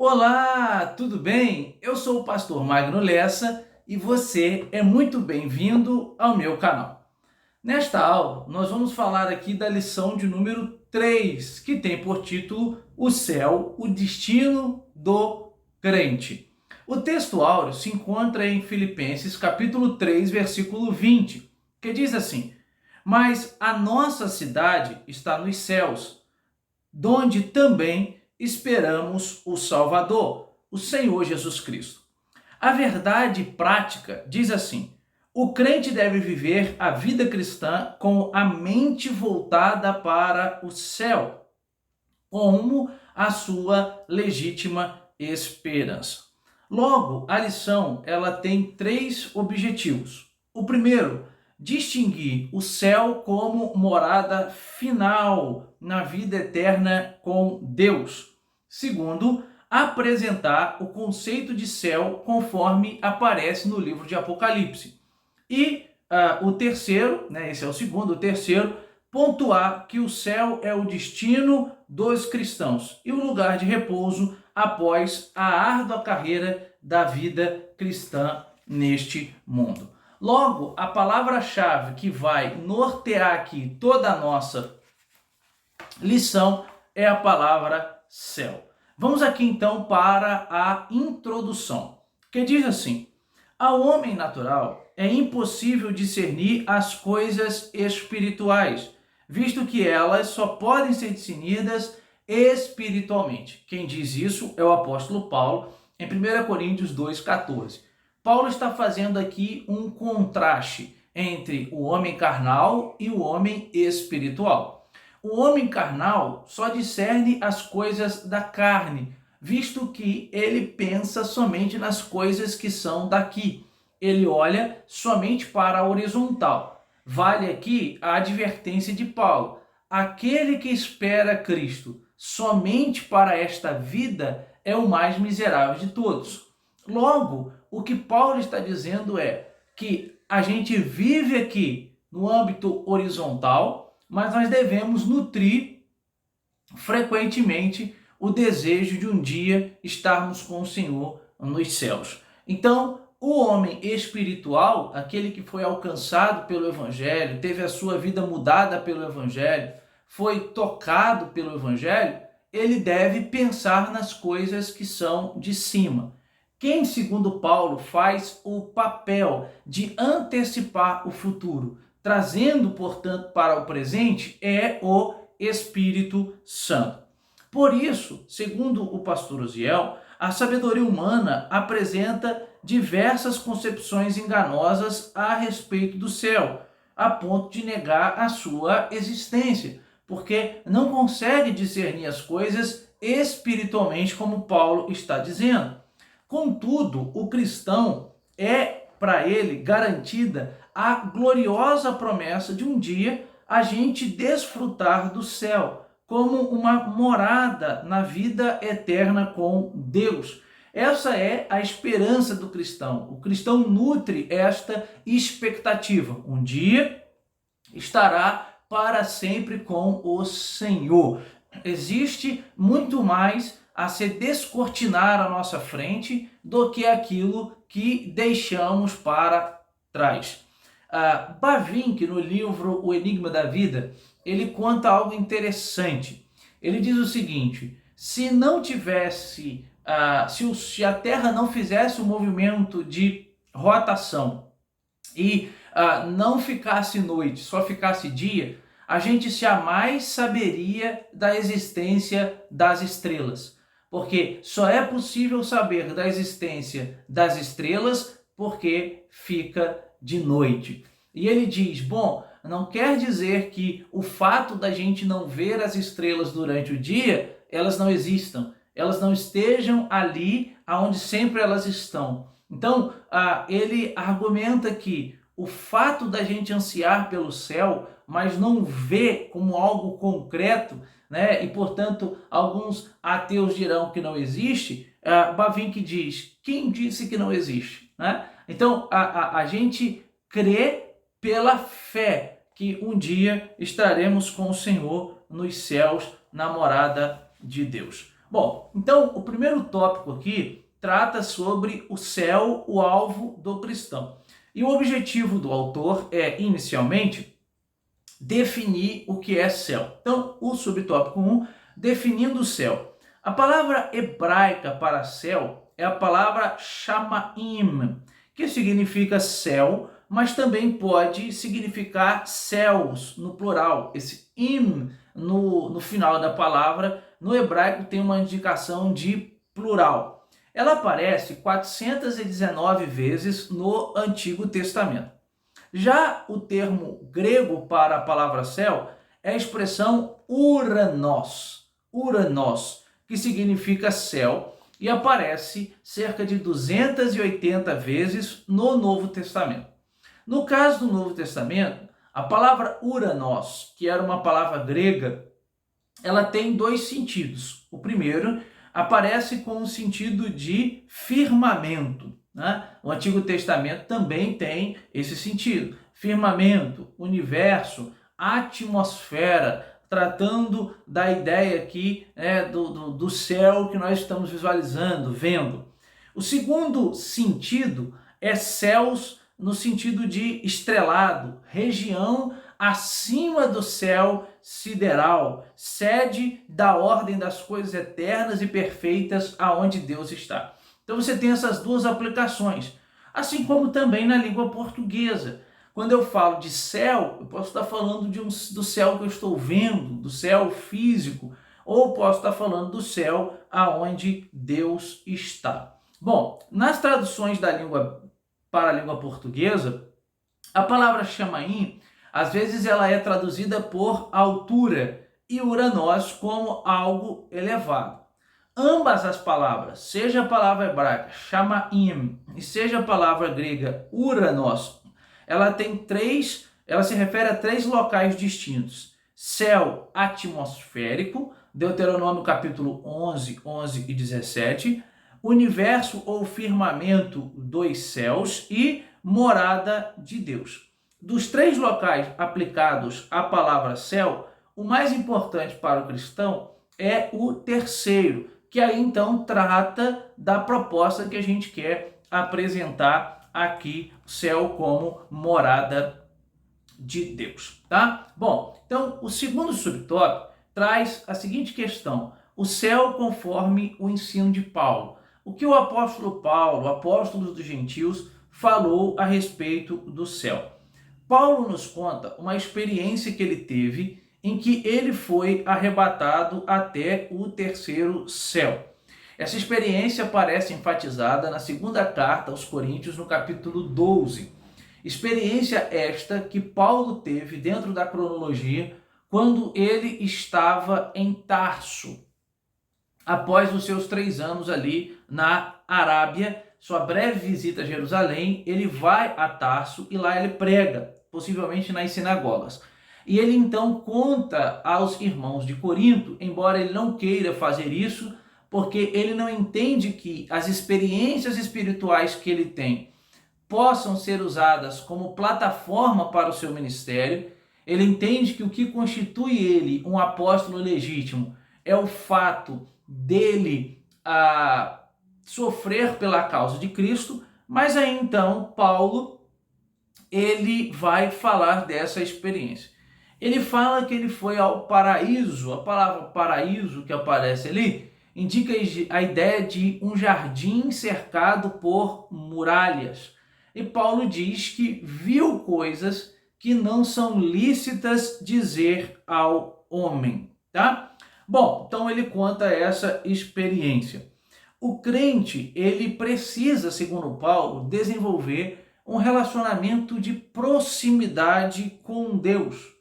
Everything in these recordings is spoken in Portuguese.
Olá, tudo bem? Eu sou o pastor Magno Lessa e você é muito bem-vindo ao meu canal. Nesta aula, nós vamos falar aqui da lição de número 3, que tem por título O Céu, o Destino do Crente. O texto áureo se encontra em Filipenses capítulo 3, versículo 20, que diz assim: Mas a nossa cidade está nos céus, donde também esperamos o Salvador, o Senhor Jesus Cristo. A verdade prática diz assim: o crente deve viver a vida cristã com a mente voltada para o céu, como a sua legítima esperança. Logo, a lição ela tem três objetivos. O primeiro, distinguir o céu como morada final na vida eterna com Deus. Segundo, apresentar o conceito de céu conforme aparece no livro de Apocalipse. E o terceiro, esse é o segundo, o terceiro, pontuar que o céu é o destino dos cristãos e o lugar de repouso após a árdua carreira da vida cristã neste mundo. Logo, a palavra-chave que vai nortear aqui toda a nossa lição é a palavra céu. Vamos aqui então para a introdução, que diz assim: ao homem natural é impossível discernir as coisas espirituais, visto que elas só podem ser discernidas espiritualmente. Quem diz isso é o apóstolo Paulo, em 1 Coríntios 2,14. Paulo está fazendo aqui um contraste entre o homem carnal e o homem espiritual. O homem carnal só discerne as coisas da carne, visto que ele pensa somente nas coisas que são daqui. Ele olha somente para a horizontal. Vale aqui a advertência de Paulo: aquele que espera Cristo somente para esta vida é o mais miserável de todos. Logo, o que Paulo está dizendo é que a gente vive aqui no âmbito horizontal, mas nós devemos nutrir frequentemente o desejo de um dia estarmos com o Senhor nos céus. Então, o homem espiritual, aquele que foi alcançado pelo Evangelho, teve a sua vida mudada pelo Evangelho, foi tocado pelo Evangelho, ele deve pensar nas coisas que são de cima. Quem, segundo Paulo, faz o papel de antecipar o futuro, trazendo, portanto, para o presente, é o Espírito Santo. Por isso, segundo o pastor Uziel, a sabedoria humana apresenta diversas concepções enganosas a respeito do céu, a ponto de negar a sua existência, porque não consegue discernir as coisas espiritualmente, como Paulo está dizendo. Contudo, o cristão é para ele garantida a gloriosa promessa de um dia a gente desfrutar do céu como uma morada na vida eterna com Deus. Essa é a esperança do cristão. O cristão nutre esta expectativa. Um dia estará para sempre com o Senhor. Existe muito mais a se descortinar à nossa frente do que aquilo que deixamos para trás. Bavinck, no livro O Enigma da Vida, ele conta algo interessante. Ele diz o seguinte: se não tivesse, se a Terra não fizesse um movimento de rotação e não ficasse noite, só ficasse dia, a gente jamais saberia da existência das estrelas. Porque só é possível saber da existência das estrelas porque fica de noite. E ele diz, bom, não quer dizer que o fato da gente não ver as estrelas durante o dia, elas não existam, elas não estejam ali aonde sempre elas estão. Então, ele argumenta que o fato da gente ansiar pelo céu, mas não ver como algo concreto, né? E, portanto, alguns ateus dirão que não existe, Bavinck diz, quem disse que não existe? Né? Então, a gente crê pela fé que um dia estaremos com o Senhor nos céus, na morada de Deus. Bom, então o primeiro tópico aqui trata sobre o céu, o alvo do cristão. E o objetivo do autor é, inicialmente, definir o que é céu. Então, o subtópico 1, definindo o céu. A palavra hebraica para céu é a palavra shamaim, que significa céu, mas também pode significar céus, no plural. Esse im no final da palavra, no hebraico tem uma indicação de plural. Ela aparece 419 vezes no Antigo Testamento. Já o termo grego para a palavra céu é a expressão uranos, que significa céu, e aparece cerca de 280 vezes no Novo Testamento. No caso do Novo Testamento, a palavra uranos, que era uma palavra grega, ela tem dois sentidos. O primeiro aparece com o sentido de firmamento, né? O Antigo Testamento também tem esse sentido. Firmamento, universo, atmosfera, tratando da ideia aqui do céu que nós estamos visualizando, vendo. O segundo sentido é céus no sentido de estrelado, região acima do céu sideral, sede da ordem das coisas eternas e perfeitas aonde Deus está. Então você tem essas duas aplicações, assim como também na língua portuguesa. Quando eu falo de céu, eu posso estar falando do céu que eu estou vendo, do céu físico, ou posso estar falando do céu aonde Deus está. Bom, nas traduções da língua para a língua portuguesa, a palavra chamaim, às vezes ela é traduzida por altura e uranos como algo elevado. Ambas as palavras, seja a palavra hebraica chamaim e seja a palavra grega uranos, ela se refere a três locais distintos: céu atmosférico, Deuteronômio capítulo 11, 11 e 17, universo ou firmamento dos céus e morada de Deus. Dos três locais aplicados à palavra céu, o mais importante para o cristão é o terceiro, que aí então trata da proposta que a gente quer apresentar aqui, o céu como morada de Deus, tá? Bom, então o segundo subtópico traz a seguinte questão: o céu conforme o ensino de Paulo. O que o apóstolo Paulo, apóstolo dos gentios, falou a respeito do céu? Paulo nos conta uma experiência que ele teve em que ele foi arrebatado até o terceiro céu. Essa experiência aparece enfatizada na segunda carta aos Coríntios, no capítulo 12. Experiência esta que Paulo teve dentro da cronologia quando ele estava em Tarso, após os seus 3 anos ali na Arábia, sua breve visita a Jerusalém, ele vai a Tarso e lá ele prega, possivelmente nas sinagogas. E ele então conta aos irmãos de Corinto, embora ele não queira fazer isso, porque ele não entende que as experiências espirituais que ele tem possam ser usadas como plataforma para o seu ministério. Ele entende que o que constitui ele um apóstolo legítimo é o fato dele sofrer pela causa de Cristo, mas aí então Paulo ele vai falar dessa experiência. Ele fala que ele foi ao paraíso. A palavra paraíso que aparece ali indica a ideia de um jardim cercado por muralhas. E Paulo diz que viu coisas que não são lícitas dizer ao homem, tá? Bom, então ele conta essa experiência. O crente, ele precisa, segundo Paulo, desenvolver um relacionamento de proximidade com Deus,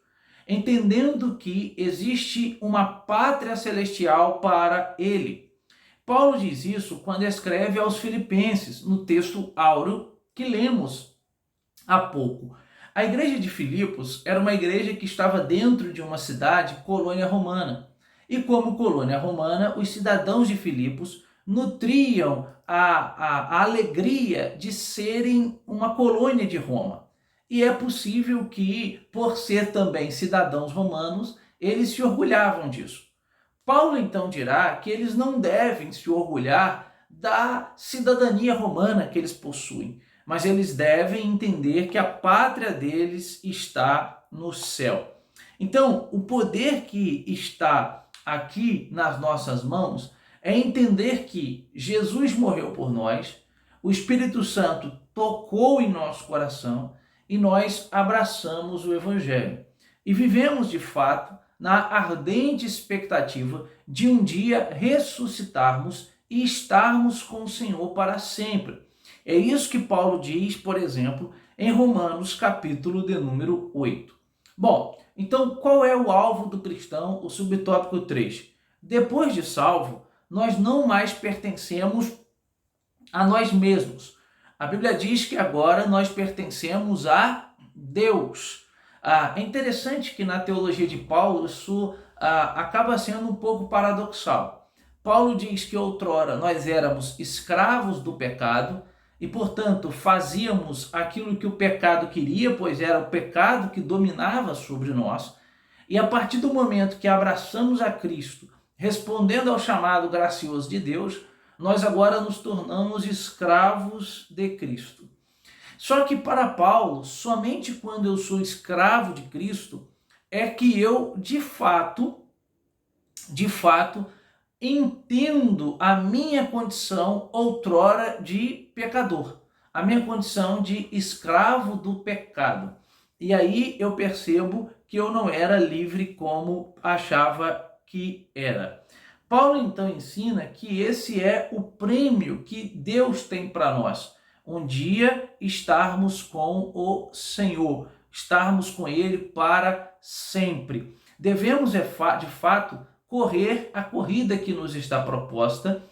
entendendo que existe uma pátria celestial para ele. Paulo diz isso quando escreve aos Filipenses, no texto áureo que lemos há pouco. A igreja de Filipos era uma igreja que estava dentro de uma cidade colônia romana. E como colônia romana, os cidadãos de Filipos nutriam a alegria de serem uma colônia de Roma. E é possível que, por ser também cidadãos romanos, eles se orgulhavam disso. Paulo então dirá que eles não devem se orgulhar da cidadania romana que eles possuem, mas eles devem entender que a pátria deles está no céu. Então, o poder que está aqui nas nossas mãos é entender que Jesus morreu por nós, o Espírito Santo tocou em nosso coração e nós abraçamos o Evangelho. E vivemos de fato na ardente expectativa de um dia ressuscitarmos e estarmos com o Senhor para sempre. É isso que Paulo diz, por exemplo, em Romanos capítulo de número 8. Bom, então qual é o alvo do cristão? O subtópico 3. Depois de salvo, nós não mais pertencemos a nós mesmos. A Bíblia diz que agora nós pertencemos a Deus. É interessante que na teologia de Paulo isso acaba sendo um pouco paradoxal. Paulo diz que outrora nós éramos escravos do pecado e, portanto, fazíamos aquilo que o pecado queria, pois era o pecado que dominava sobre nós. E a partir do momento que abraçamos a Cristo, respondendo ao chamado gracioso de Deus, nós agora nos tornamos escravos de Cristo. Só que para Paulo, somente quando eu sou escravo de Cristo, é que eu, de fato, entendo a minha condição outrora de pecador, a minha condição de escravo do pecado. E aí eu percebo que eu não era livre como achava que era. Paulo então ensina que esse é o prêmio que Deus tem para nós. Um dia estarmos com o Senhor, estarmos com Ele para sempre. Devemos, de fato, correr a corrida que nos está proposta,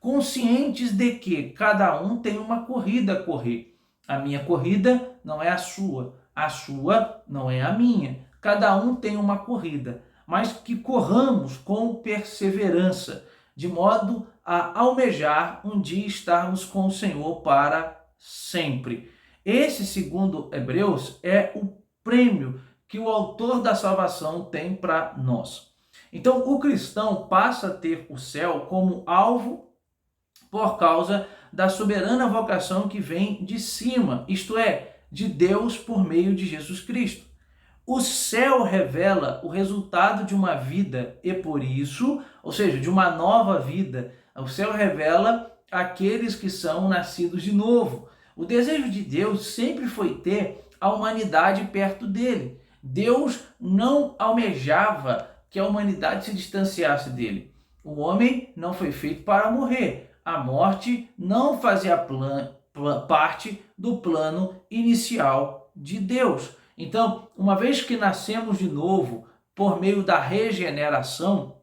conscientes de que cada um tem uma corrida a correr. A minha corrida não é a sua não é a minha. Cada um tem uma corrida, mas que corramos com perseverança, de modo a almejar um dia estarmos com o Senhor para sempre. Esse, segundo Hebreus, é o prêmio que o autor da salvação tem para nós. Então, o cristão passa a ter o céu como alvo por causa da soberana vocação que vem de cima, isto é, de Deus por meio de Jesus Cristo. O céu revela o resultado de uma vida e por isso, ou seja, de uma nova vida, o céu revela aqueles que são nascidos de novo. O desejo de Deus sempre foi ter a humanidade perto dele. Deus não almejava que a humanidade se distanciasse dele. O homem não foi feito para morrer. A morte não fazia parte do plano inicial de Deus. Então, uma vez que nascemos de novo por meio da regeneração,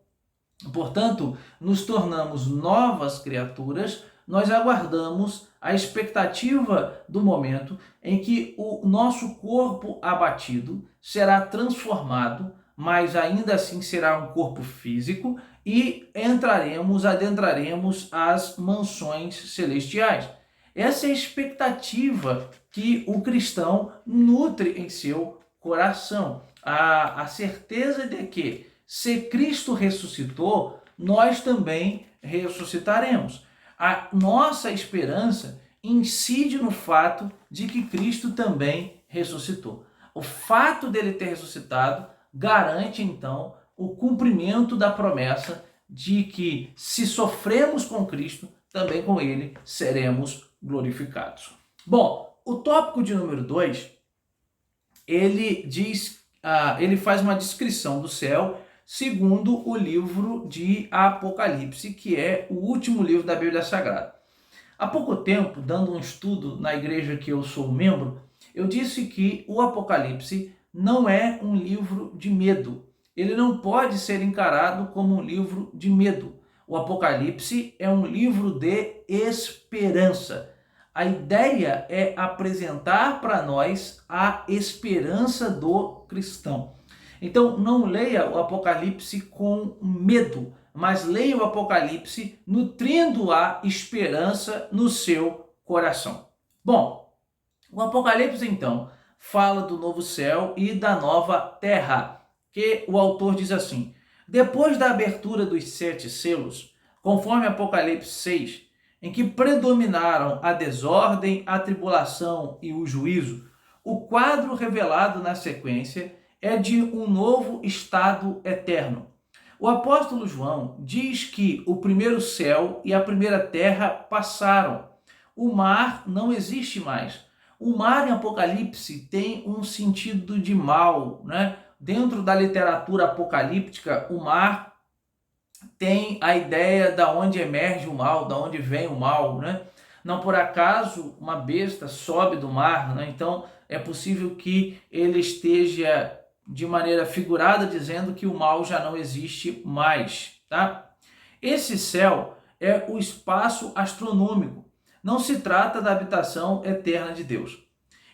portanto, nos tornamos novas criaturas, nós aguardamos a expectativa do momento em que o nosso corpo abatido será transformado, mas ainda assim será um corpo físico e adentraremos as mansões celestiais. Essa é a expectativa que o cristão nutre em seu coração. A certeza de que, se Cristo ressuscitou, nós também ressuscitaremos. A nossa esperança incide no fato de que Cristo também ressuscitou. O fato dele ter ressuscitado garante, então, o cumprimento da promessa de que, se sofremos com Cristo, também com ele seremos glorificados. Bom, o tópico de número 2, ele faz uma descrição do céu segundo o livro de Apocalipse, que é o último livro da Bíblia Sagrada. Há pouco tempo, dando um estudo na igreja que eu sou membro, eu disse que o Apocalipse não é um livro de medo. Ele não pode ser encarado como um livro de medo. O Apocalipse é um livro de esperança. A ideia é apresentar para nós a esperança do cristão. Então, não leia o Apocalipse com medo, mas leia o Apocalipse nutrindo a esperança no seu coração. Bom, o Apocalipse, então, fala do novo céu e da nova terra, que o autor diz assim: Depois da abertura dos 7 selos, conforme Apocalipse 6, em que predominaram a desordem, a tribulação e o juízo, o quadro revelado na sequência é de um novo estado eterno. O apóstolo João diz que o primeiro céu e a primeira terra passaram. O mar não existe mais. O mar em Apocalipse tem um sentido de mal, né? Dentro da literatura apocalíptica, o mar tem a ideia da onde emerge o mal, da onde vem o mal, né? Não por acaso uma besta sobe do mar, né? Então é possível que ele esteja de maneira figurada dizendo que o mal já não existe mais, tá? Esse céu é o espaço astronômico. Não se trata da habitação eterna de Deus.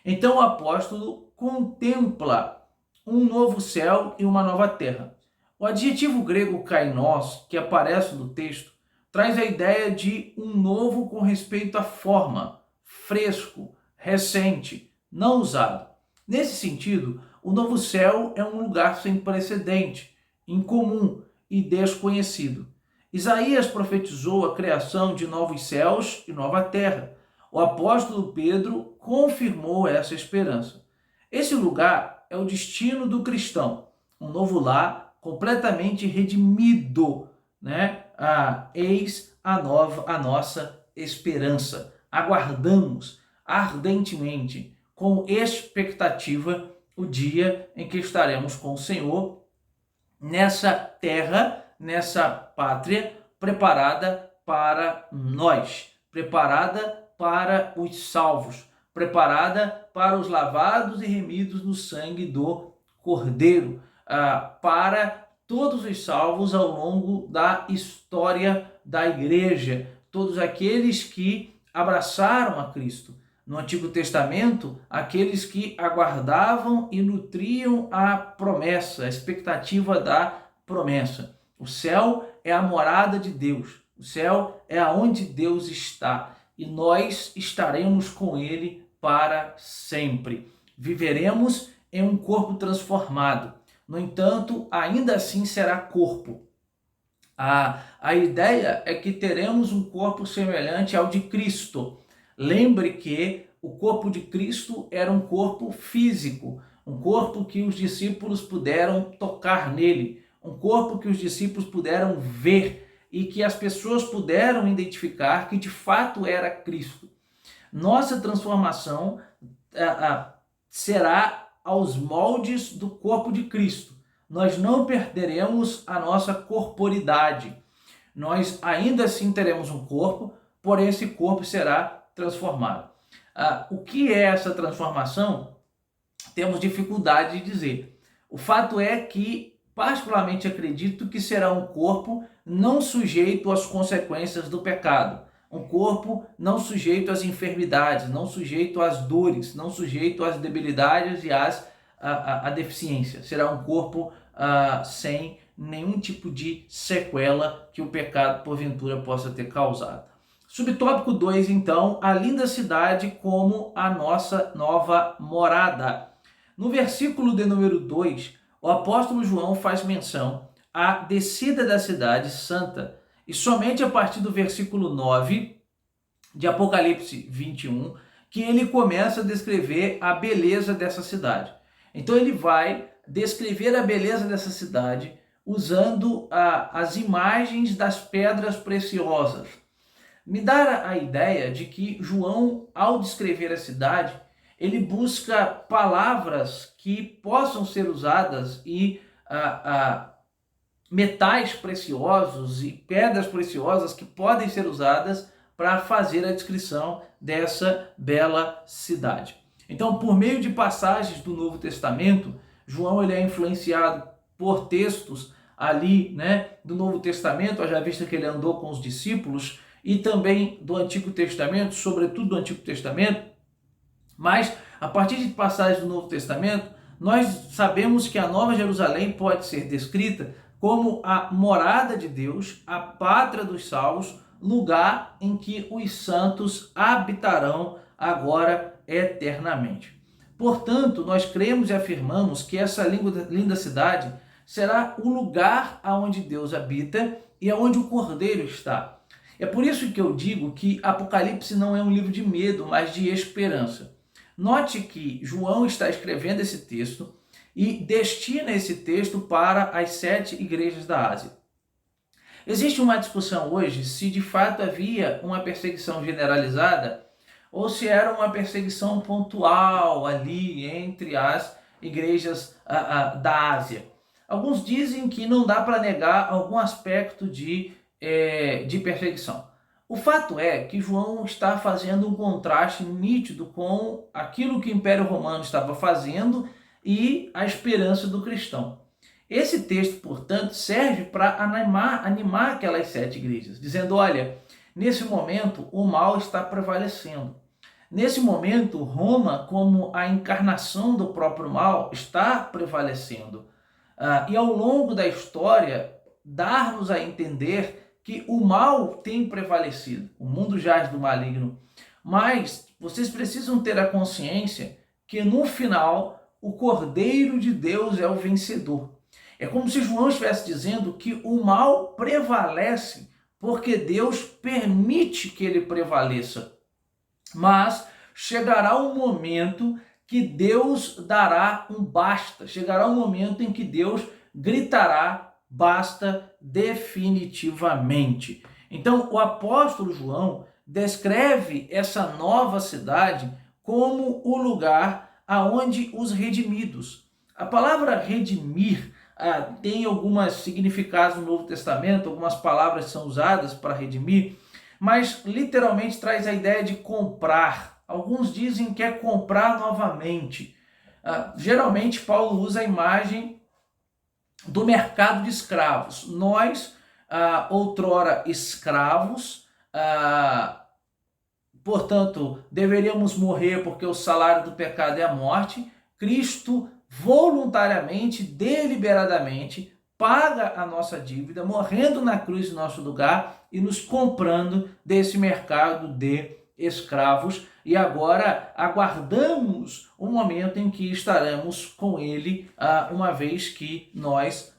Então o apóstolo contempla um novo céu e uma nova terra. O adjetivo grego kainos, que aparece no texto, traz a ideia de um novo com respeito à forma, fresco, recente, não usado. Nesse sentido, o novo céu é um lugar sem precedente, incomum e desconhecido. Isaías profetizou a criação de novos céus e nova terra. O apóstolo Pedro confirmou essa esperança. Esse lugar é o destino do cristão, um novo lar completamente redimido, né? Eis a nossa esperança. Aguardamos ardentemente, com expectativa, o dia em que estaremos com o Senhor nessa terra, nessa pátria preparada para nós, preparada para os salvos, preparada para os lavados e remidos no sangue do Cordeiro, para todos os salvos ao longo da história da igreja, todos aqueles que abraçaram a Cristo. No Antigo Testamento, aqueles que aguardavam e nutriam a promessa, a expectativa da promessa. O céu é a morada de Deus, o céu é aonde Deus está e nós estaremos com Ele para sempre. Viveremos em um corpo transformado. No entanto, ainda assim será corpo. A ideia é que teremos um corpo semelhante ao de Cristo. Lembre que o corpo de Cristo era um corpo físico, um corpo que os discípulos puderam tocar nele, um corpo que os discípulos puderam ver e que as pessoas puderam identificar que de fato era Cristo. Nossa transformação será aos moldes do corpo de Cristo. Nós não perderemos a nossa corporidade. Nós ainda assim teremos um corpo, porém esse corpo será transformado. O que é essa transformação? Temos dificuldade de dizer. O fato é que, particularmente, acredito que será um corpo não sujeito às consequências do pecado. Um corpo não sujeito às enfermidades, não sujeito às dores, não sujeito às debilidades e à deficiência. Será um corpo sem nenhum tipo de sequela que o pecado, porventura, possa ter causado. Subtópico 2, então, a linda cidade como a nossa nova morada. No versículo de número 2, o apóstolo João faz menção à descida da cidade santa. E somente a partir do versículo 9 de Apocalipse 21, que ele começa a descrever a beleza dessa cidade. Então ele vai descrever a beleza dessa cidade usando as imagens das pedras preciosas. Me dá a ideia de que João, ao descrever a cidade, ele busca palavras que possam ser usadas e metais preciosos e pedras preciosas que podem ser usadas para fazer a descrição dessa bela cidade. Então, por meio de passagens do Novo Testamento, João ele é influenciado por textos ali, né, do Novo Testamento, haja vista que ele andou com os discípulos, e também do Antigo Testamento, sobretudo do Antigo Testamento, mas a partir de passagens do Novo Testamento, nós sabemos que a Nova Jerusalém pode ser descrita como a morada de Deus, a pátria dos salvos, lugar em que os santos habitarão agora eternamente. Portanto, nós cremos e afirmamos que essa linda cidade será o lugar aonde Deus habita e aonde o Cordeiro está. É por isso que eu digo que Apocalipse não é um livro de medo, mas de esperança. Note que João está escrevendo esse texto e destina esse texto para as 7 igrejas da Ásia. Existe uma discussão hoje se de fato havia uma perseguição generalizada ou se era uma perseguição pontual ali entre as igrejas da Ásia. Alguns dizem que não dá para negar algum aspecto de perseguição. O fato é que João está fazendo um contraste nítido com aquilo que o Império Romano estava fazendo e a esperança do cristão. Esse texto, portanto, serve para animar aquelas 7 igrejas, dizendo, olha, nesse momento o mal está prevalecendo. Nesse momento, Roma, como a encarnação do próprio mal, está prevalecendo. E ao longo da história, dar-nos a entender que o mal tem prevalecido. O mundo jaz do maligno. Mas vocês precisam ter a consciência que no final o Cordeiro de Deus é o vencedor. É como se João estivesse dizendo que o mal prevalece porque Deus permite que ele prevaleça. Mas chegará um momento que Deus dará um basta. Chegará um momento em que Deus gritará basta definitivamente. Então, o apóstolo João descreve essa nova cidade como o lugar aonde os redimidos. A palavra redimir tem alguns significados no Novo Testamento, algumas palavras são usadas para redimir, mas literalmente traz a ideia de comprar. Alguns dizem que é comprar novamente. Geralmente Paulo usa a imagem do mercado de escravos. Nós, outrora escravos, portanto, deveríamos morrer porque o salário do pecado é a morte. Cristo voluntariamente, deliberadamente, paga a nossa dívida, morrendo na cruz em nosso lugar e nos comprando desse mercado de escravos. E agora aguardamos o momento em que estaremos com ele, uma vez que nós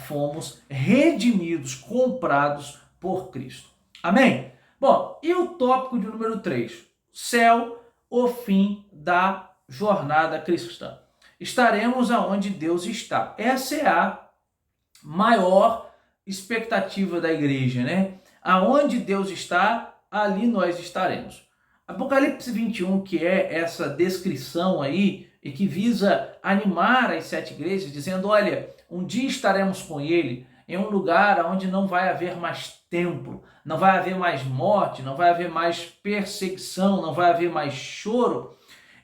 fomos redimidos, comprados por Cristo. Amém? Bom, e o tópico de número 3? Céu, o fim da jornada cristã. Estaremos aonde Deus está. Essa é a maior expectativa da igreja, né? Aonde Deus está, ali nós estaremos. Apocalipse 21, que é essa descrição aí e que visa animar as 7 igrejas, dizendo, olha, um dia estaremos com ele em um lugar onde não vai haver mais templo, não vai haver mais morte, não vai haver mais perseguição, não vai haver mais choro.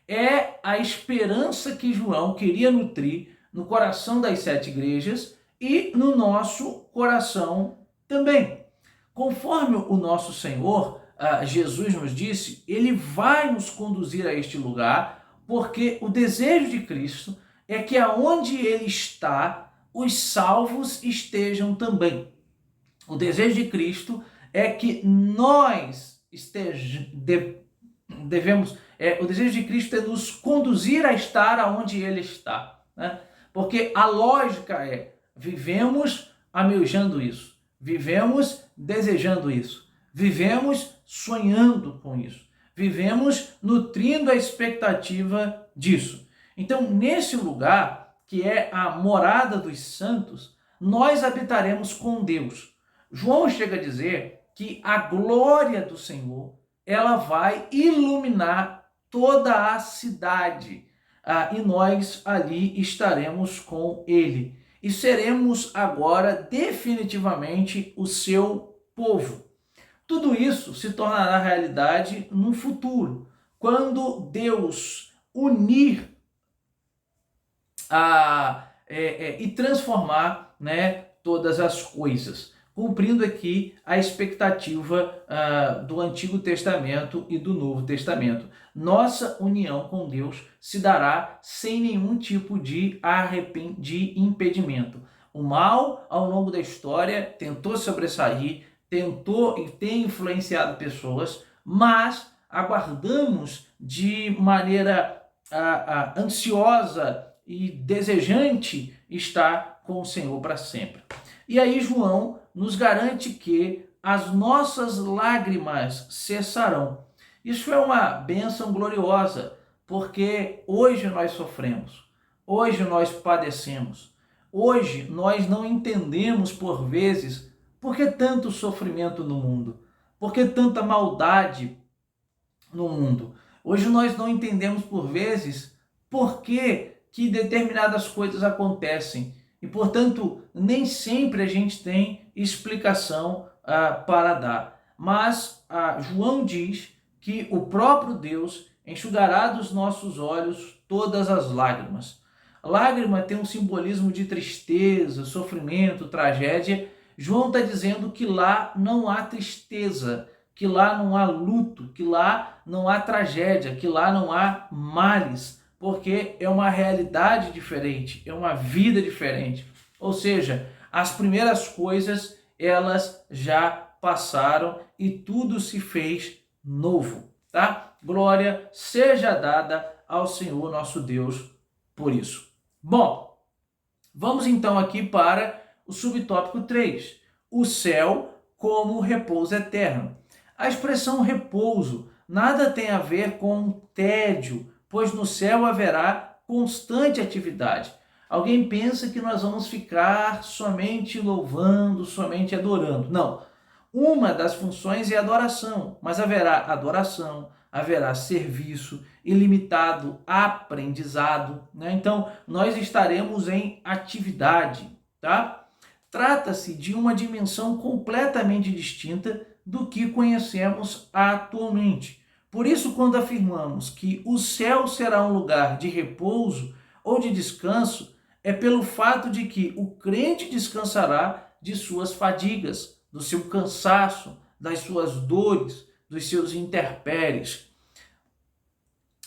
É a esperança que João queria nutrir no coração das 7 igrejas e no nosso coração também. Conforme o nosso Senhor, Jesus nos disse, ele vai nos conduzir a este lugar, porque o desejo de Cristo é que aonde ele está, os salvos estejam também. O desejo de Cristo é que nós devemos... o desejo de Cristo é nos conduzir a estar aonde ele está, né? Porque a lógica é, vivemos almejando isso, vivemos desejando isso, vivemos sonhando com isso, vivemos nutrindo a expectativa disso. Então, nesse lugar, que é a morada dos santos, nós habitaremos com Deus. João chega a dizer que a glória do Senhor, ela vai iluminar toda a cidade, e nós ali estaremos com ele. E seremos agora definitivamente o seu povo. Tudo isso se tornará realidade no futuro, quando Deus unir e transformar, né, todas as coisas, cumprindo aqui a expectativa do Antigo Testamento e do Novo Testamento. Nossa união com Deus se dará sem nenhum tipo de impedimento. O mal, ao longo da história, tentou sobressair, tentou e tem influenciado pessoas, mas aguardamos de maneira ansiosa e desejante estar com o Senhor para sempre. E aí João nos garante que as nossas lágrimas cessarão. Isso é uma bênção gloriosa, porque hoje nós sofremos, hoje nós padecemos, hoje nós não entendemos por vezes por que tanto sofrimento no mundo, por que tanta maldade no mundo. Hoje nós não entendemos por vezes por que determinadas coisas acontecem e, portanto, nem sempre a gente tem explicação para dar. Mas João diz que o próprio Deus enxugará dos nossos olhos todas as lágrimas. Lágrima tem um simbolismo de tristeza, sofrimento, tragédia. João está dizendo que lá não há tristeza, que lá não há luto, que lá não há tragédia, que lá não há males, porque é uma realidade diferente, é uma vida diferente. Ou seja, as primeiras coisas, elas já passaram e tudo se fez novo, tá? Glória seja dada ao Senhor nosso Deus por isso. Bom, vamos então aqui para o subtópico 3, o céu como repouso eterno. A expressão repouso nada tem a ver com tédio, pois no céu haverá constante atividade. Alguém pensa que nós vamos ficar somente louvando, somente adorando. Não. Uma das funções é adoração, mas haverá adoração, haverá serviço, ilimitado aprendizado, né? Então, nós estaremos em atividade, tá? Trata-se de uma dimensão completamente distinta do que conhecemos atualmente. Por isso, quando afirmamos que o céu será um lugar de repouso ou de descanso, é pelo fato de que o crente descansará de suas fadigas, do seu cansaço, das suas dores, dos seus intempéries.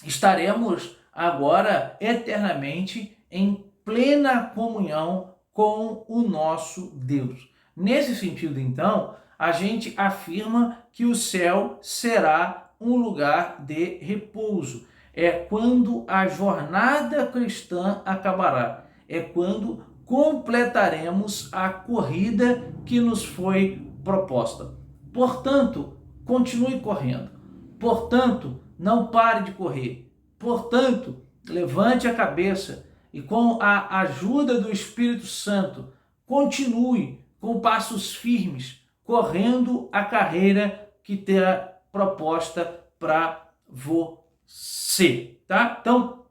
Estaremos agora eternamente em plena comunhão com o nosso Deus. Nesse sentido, então, a gente afirma que o céu será um lugar de repouso. É quando a jornada cristã acabará. É quando completaremos a corrida que nos foi proposta. Portanto, continue correndo. Portanto, não pare de correr. Portanto, levante a cabeça e com a ajuda do Espírito Santo, continue com passos firmes, correndo a carreira que terá proposta para você, tá? Então,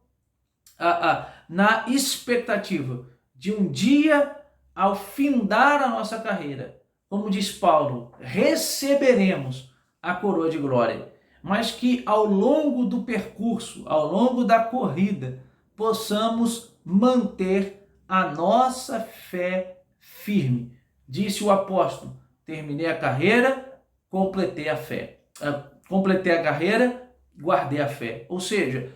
na expectativa de um dia, ao findar a nossa carreira, como diz Paulo, receberemos a coroa de glória, mas que ao longo do percurso, ao longo da corrida, possamos manter a nossa fé firme. Disse o apóstolo: terminei a carreira, completei a fé. Completei a carreira, guardei a fé. Ou seja,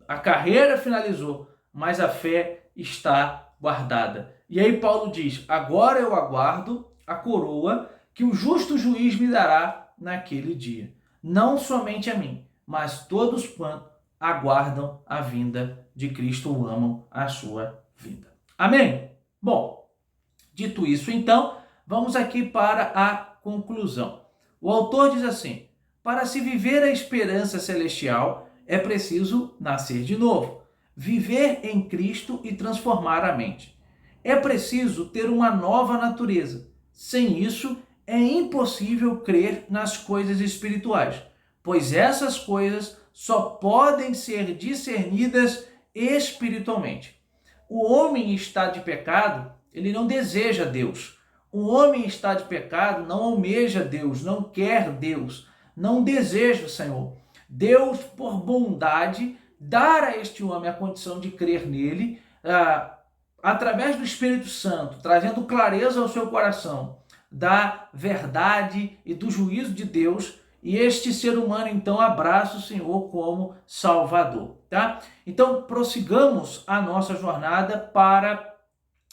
a carreira finalizou, mas a fé está guardada. E aí Paulo diz: agora eu aguardo a coroa que o justo juiz me dará naquele dia. Não somente a mim, mas todos quantos aguardam a vinda de Cristo ou amam a sua vinda. Amém? Bom, dito isso, então, vamos aqui para a conclusão. O autor diz assim: para se viver a esperança celestial, é preciso nascer de novo, viver em Cristo e transformar a mente. É preciso ter uma nova natureza. Sem isso, é impossível crer nas coisas espirituais, pois essas coisas só podem ser discernidas espiritualmente. O homem em estado de pecado, ele não deseja Deus. O homem em estado de pecado não almeja Deus, não quer Deus, não deseja o Senhor. Deus, por bondade, dar a este homem a condição de crer nele, através do Espírito Santo, trazendo clareza ao seu coração da verdade e do juízo de Deus, e este ser humano então abraça o Senhor como Salvador, tá? Então prossigamos a nossa jornada para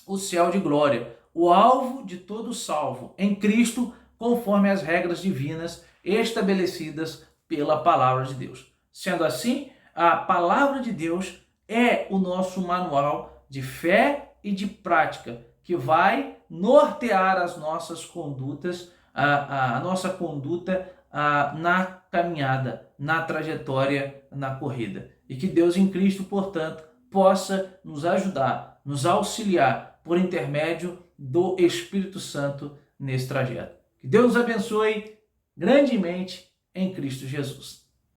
o céu de glória, o alvo de todo salvo em Cristo, conforme as regras divinas estabelecidas pela palavra de Deus. Sendo assim, a palavra de Deus é o nosso manual de fé e de prática, que vai nortear as nossas condutas, a nossa conduta na caminhada, na trajetória, na corrida. E que Deus em Cristo, portanto, possa nos ajudar, nos auxiliar por intermédio do Espírito Santo nesse trajeto. Que Deus nos abençoe grandemente em Cristo Jesus.